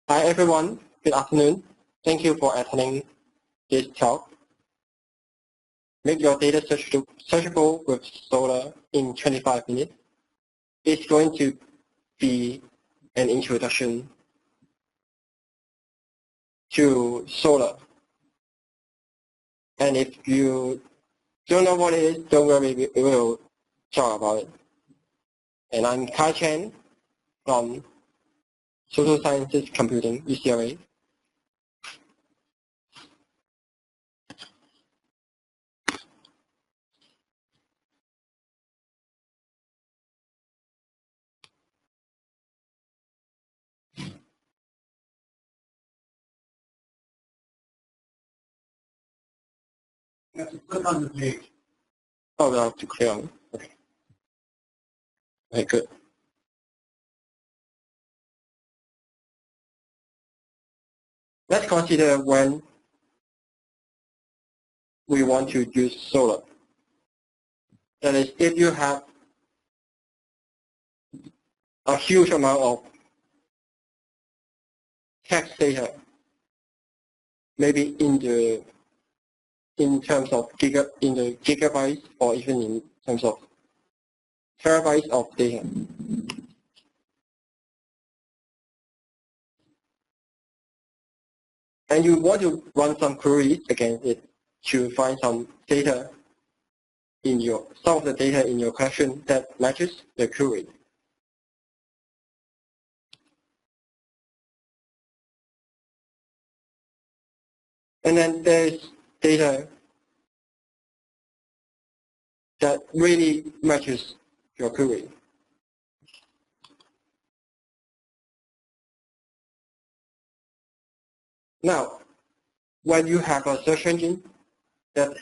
Hi everyone, good afternoon. Thank you for attending this talk. Make your data searchable with Solr in 25 minutes. It's going to be an introduction to Solr. And if you don't know what it is, don't worry, we will talk about it. And I'm Kai Chen from Social Sciences Computing, UCLA. You have to click on the page. Oh, we have to click on. Okay. Okay, good. Let's consider when we want to use Solr. That is, if you have a huge amount of text data, maybe in terms of gigabytes or even in terms of terabytes of data. And you want to run some queries against it to find some data some of the data in your collection that matches the query. And then there's data that really matches your query. Now, when you have a search engine that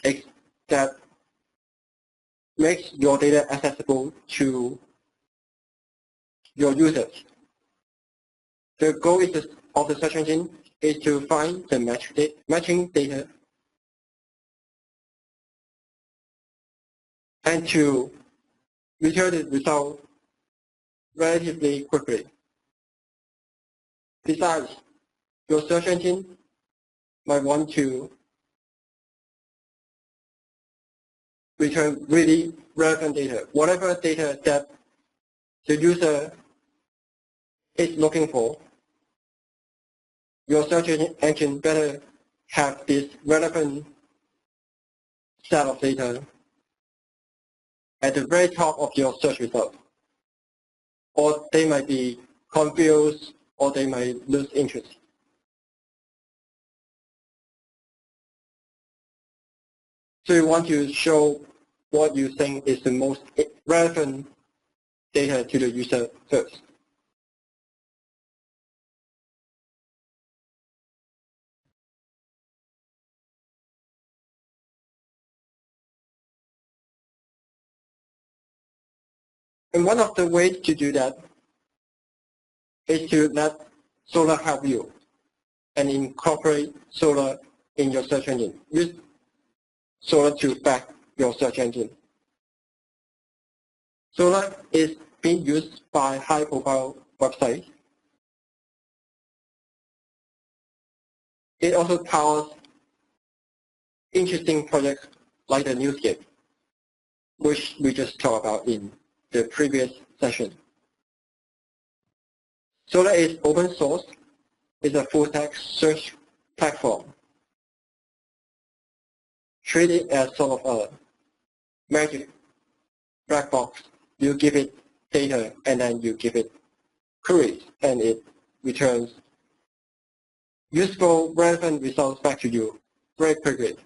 makes your data accessible to your users, the goal of the search engine is to find the matching data and to return the result relatively quickly. Besides, your search engine might want to return really relevant data, whatever data that the user is looking for. Your search engine better have this relevant set of data at the very top of your search result, or they might be confused, or they might lose interest. So you want to show what you think is the most relevant data to the user first. And one of the ways to do that is to let Solr help you and incorporate Solr in your search engine. Use Solr to back your search engine. Solr is being used by high-profile websites. It also powers interesting projects like the Newscape, which we just talked about in the previous session. Solr is open source. It's a full-stack search platform. Treat it as sort of a magic black box. You give it data and then you give it queries and it returns useful, relevant results back to you very quickly.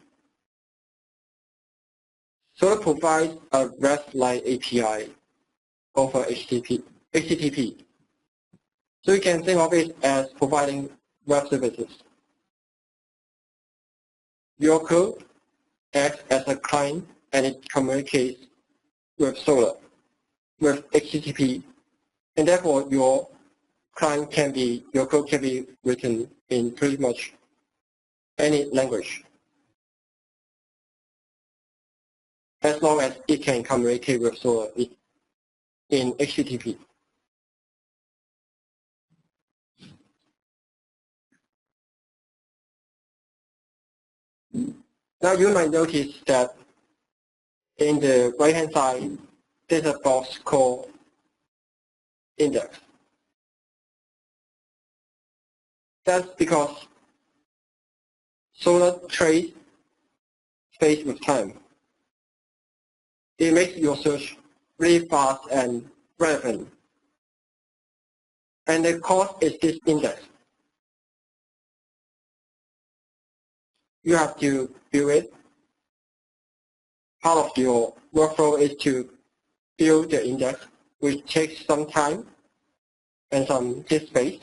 Solr provides a REST-like API over HTTP. So you can think of it as providing web services. Your code acts as a client and it communicates with Solr, with HTTP, and therefore your code can be written in pretty much any language, as long as it can communicate with Solr in HTTP. Now you might notice that in the right-hand side, there's a box called index. That's because Solr trades space with time. It makes your search really fast and relevant. And the cost is this index. You have to build it. Part of your workflow is to build the index, which takes some time and some disk space.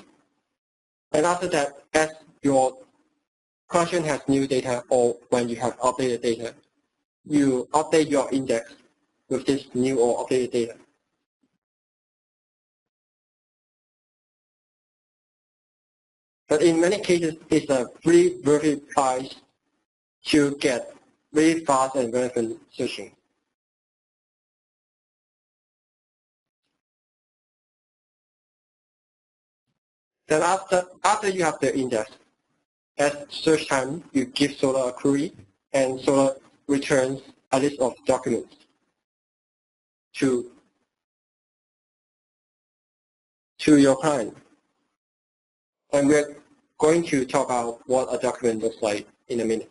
And after that, as your collection has new data or when you have updated data, you update your index with this new or updated data. But in many cases, it's a really worth it price to get really fast and relevant searching. Then after you have the index, at search time, you give Solr a query, and Solr returns a list of documents to your client. And we're going to talk about what a document looks like in a minute.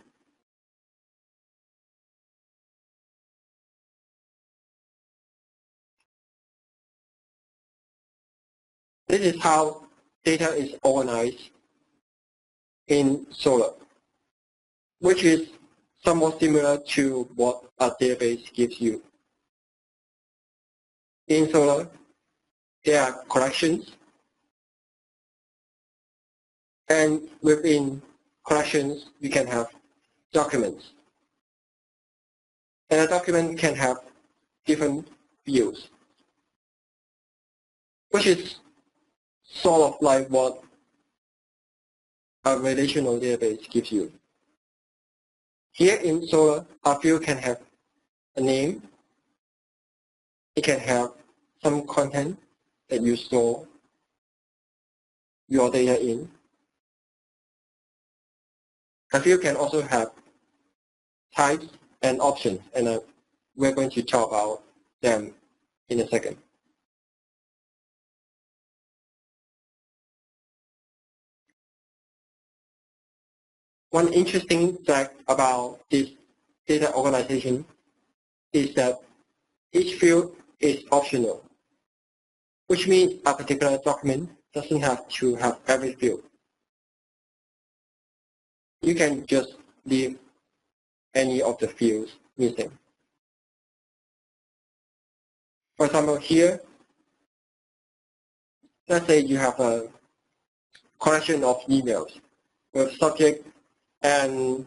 This is how data is organized in Solr, which is somewhat similar to what a database gives you. In Solr, there are collections, and within collections, you can have documents. And a document can have different fields, which is sort of like what a relational database gives you. Here in Solr, a field can have a name. It can have some content that you store your data in. A field can also have types and options, and we're going to talk about them in a second. One interesting fact about this data organization is that each field is optional, which means a particular document doesn't have to have every field. You can just leave any of the fields missing. For example, here, let's say you have a collection of emails with subject and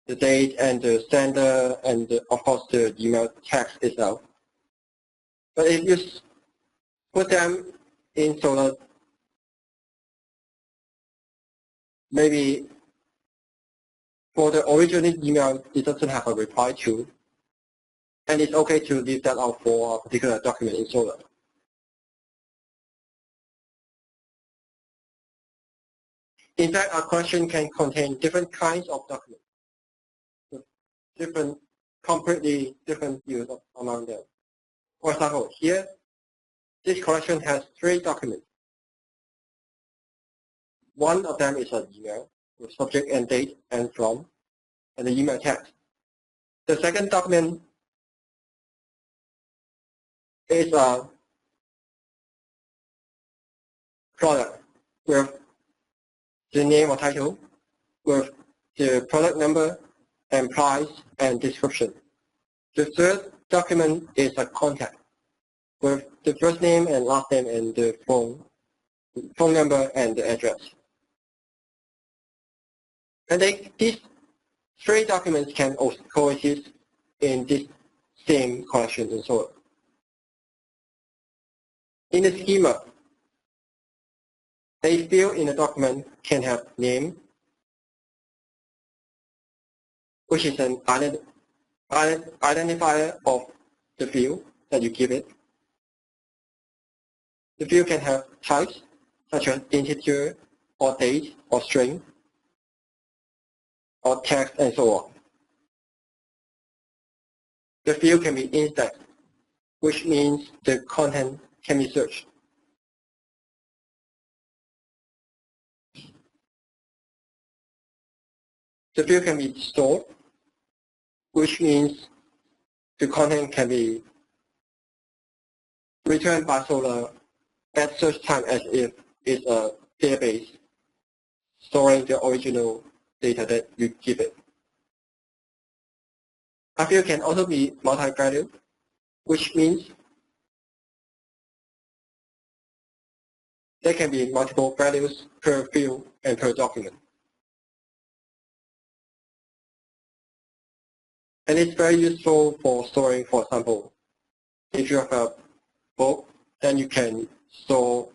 the date and the sender and of course the email text itself. But if you put them in Solr, maybe for the original email, it doesn't have a reply to, and it's okay to leave that out for a particular document in Solr. In fact, a collection can contain different kinds of documents, with completely different views among them. For example, here, this collection has 3 documents. One of them is an email with subject and date and from, and the email text. The second document is a product with the name or title, with the product number and price and description. The third document is a contact with the first name and last name and the phone number and the address. And these 3 documents can also coexist in this same collection and so on. In the schema, a field in a document can have name, which is an identifier of the field that you give it. The field can have types, such as integer, or date, or string, or text, and so on. The field can be indexed, which means the content can be searched. The field can be stored, which means the content can be returned by Solr at such time as if it's a database storing the original data that you give it. A field can also be multi-value, which means there can be multiple values per field and per document. And it's very useful for storing, for example, if you have a book, then you can store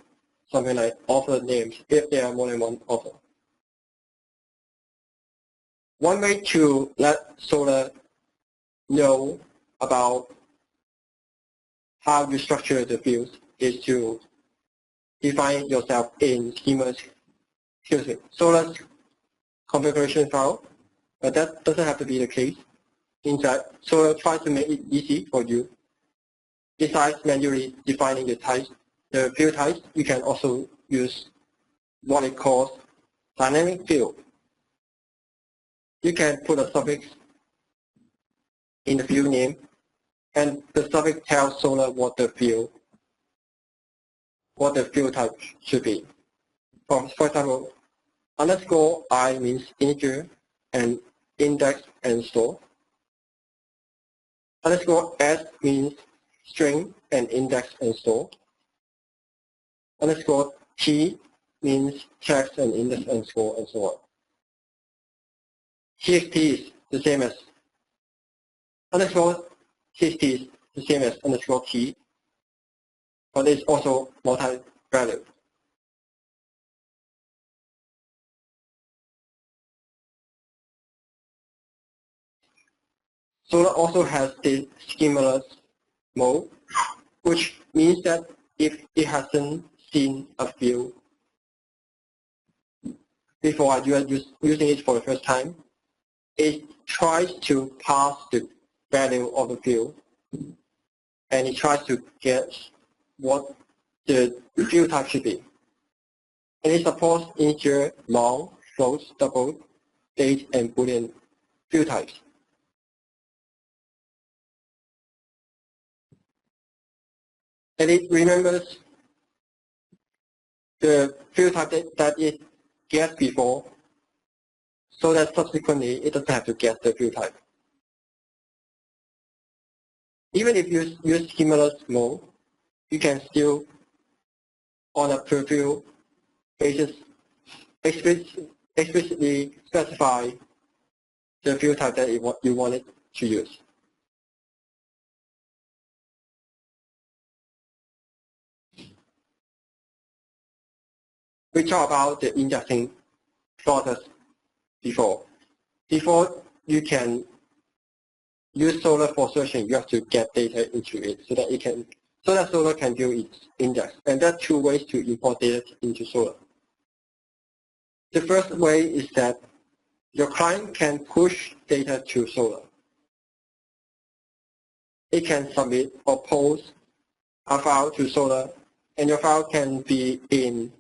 something like author names if there are more than one author. One way to let Solr know about how you structure the fields is to define yourself in Solr's configuration file, but that doesn't have to be the case. Inside, Solr tries to make it easy for you. Besides manually defining the types, the field types, you can also use what it calls dynamic field. You can put a suffix in the field name, and the suffix tells Solr what the field type should be. For example, underscore I means integer and index and store. Underscore S means string and index and store. Underscore T means text and index and store and so on. TXT is the same as underscore TXT is the same as underscore T, but it's also multi-value. Solr also has the schemaless mode, which means that if it hasn't seen a field before you are using it for the first time, it tries to pass the value of the field, and it tries to guess what the field type should be. And it supports integer, long, floats, double, date, and Boolean field types. And it remembers the field type that it guessed before, so that subsequently it doesn't have to guess the field type. Even if you use schemaless mode, you can still, on a per field basis, explicitly specify the field type that you want it to use. We talked about the indexing process before. Before you can use Solr for searching, you have to get data into it so that Solr can do its index. And there are two ways to import data into Solr. The first way is that your client can push data to Solr. It can submit or post a file to Solr, and your file can be in,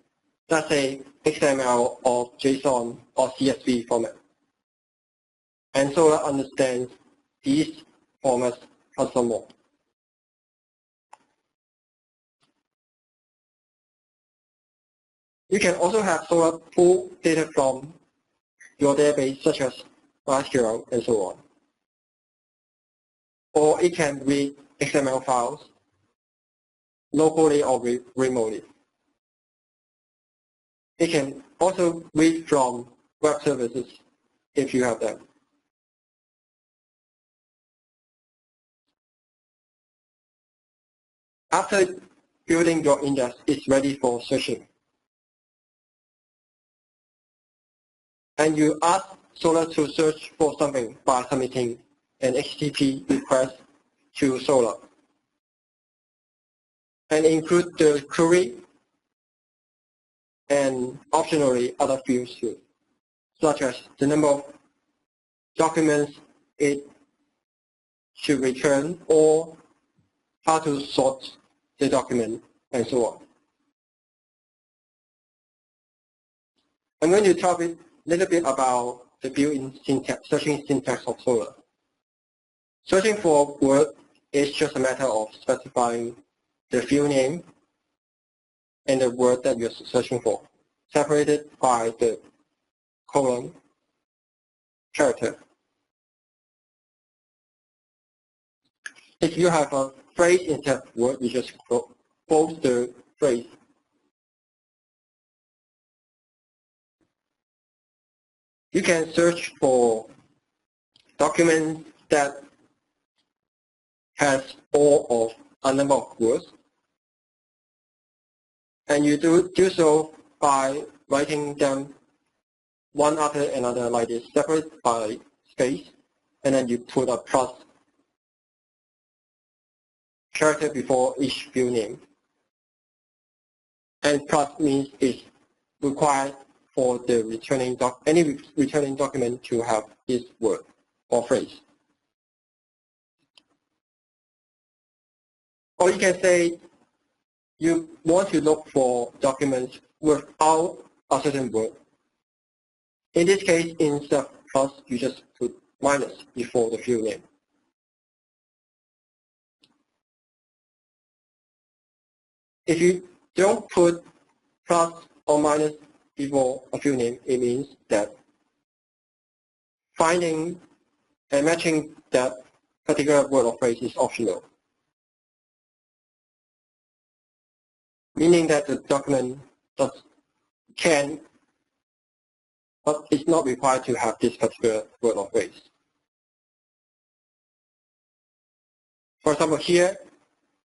let's say, XML or JSON or CSV format. And Solr understands these formats custom more. You can also have Solr pull data from your database, such as MySQL and so on. Or it can read XML files locally or remotely. It can also read from web services if you have them. After building your index, it's ready for searching. And you ask Solr to search for something by submitting an HTTP request to Solr, and include the query and optionally other fields too, such as the number of documents it should return or how to sort the document and so on. I'm going to talk a little bit about the built-in syntax, searching syntax of Solr. Searching for word is just a matter of specifying the field name and the word that you're searching for, separated by the colon character. If you have a phrase instead of word, you just close the phrase. You can search for documents that has all of a number of words, and you do so by writing them one after another like this, separated by space, and then you put a plus character before each field name. And plus means it's required for the any returning document to have this word or phrase. Or you can say you want to look for documents without a certain word. In this case, instead of plus, you just put minus before the field name. If you don't put plus or minus before a field name, it means that finding and matching that particular word or phrase is optional, meaning that the document can, but it's not required to have this particular word or phrase. For example, here,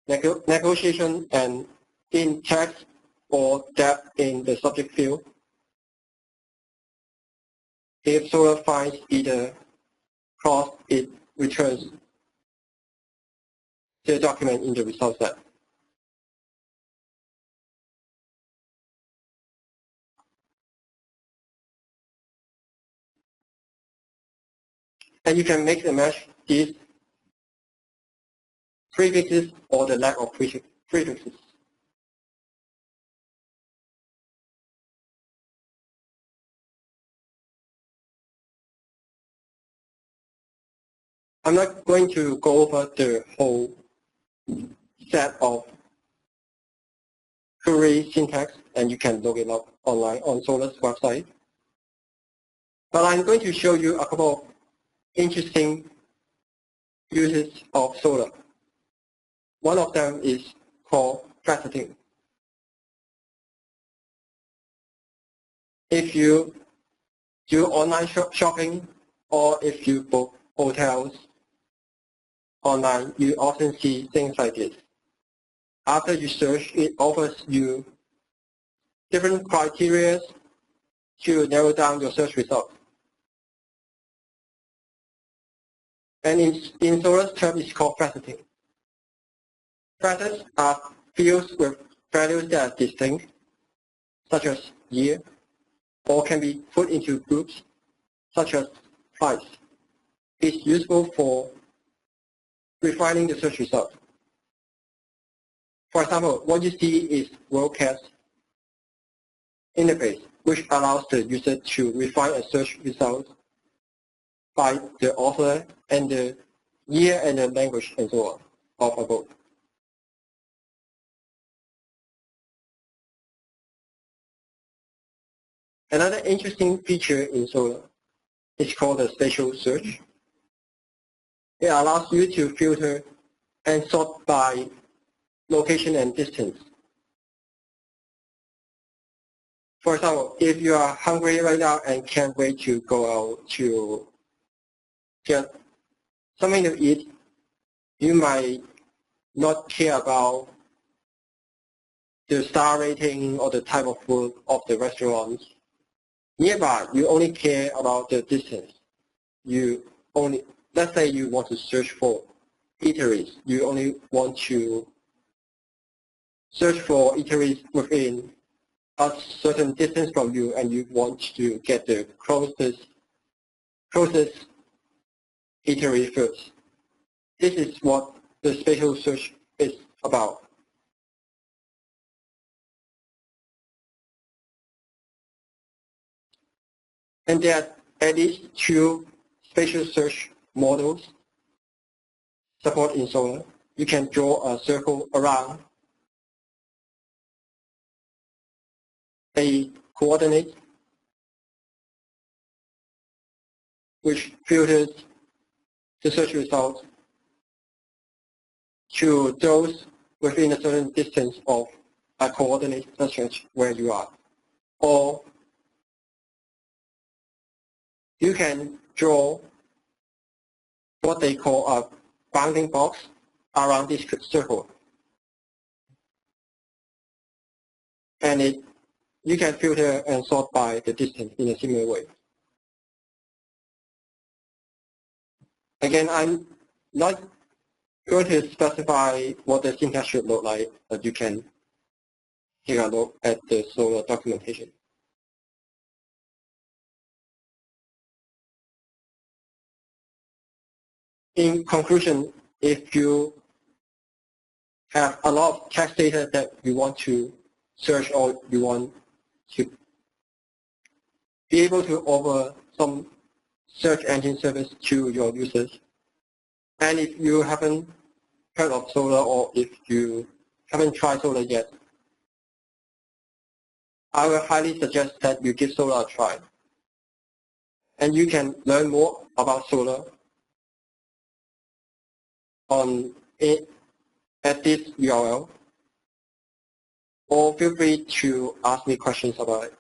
negotiation and in text or depth in the subject field, if Solr finds either clause, it returns the document in the result set. And you can make the match these prefixes or the lack of prefixes. I'm not going to go over the whole set of query syntax, and you can look it up online on Solr's website. But I'm going to show you a couple of interesting uses of Solr. One of them is called faceting. If you do online shopping or if you book hotels online, you often see things like this. After you search, it offers you different criteria to narrow down your search result. And in Solr's term, it's called faceting. Facets are fields with values that are distinct, such as year, or can be put into groups, such as price. It's useful for refining the search result. For example, what you see is WorldCat's interface, which allows the user to refine a search result by the author and the year and the language and so on of a book. Another interesting feature in Solr is called the spatial search. It allows you to filter and sort by location and distance. For example, if you are hungry right now and can't wait to go out to get something to eat, you might not care about the star rating or the type of food of the restaurant nearby. You only care about the distance. Let's say you want to search for eateries. You only want to search for eateries within a certain distance from you, and you want to get the closest eatery first. this is what the spatial search is about. And there are at least 2 spatial search models supported in Solr. You can draw a circle around a coordinate which filters the search result to those within a certain distance of a coordinate such as where you are. Or you can draw what they call a bounding box around this circle. And you can filter and sort by the distance in a similar way. Again, I'm not going to specify what the syntax should look like, but you can take a look at the Solr documentation. In conclusion, if you have a lot of text data that you want to search or you want to be able to offer some search engine service to your users, and if you haven't heard of Solr or if you haven't tried Solr yet, I will highly suggest that you give Solr a try. And you can learn more about Solr at this URL, or feel free to ask me questions about it.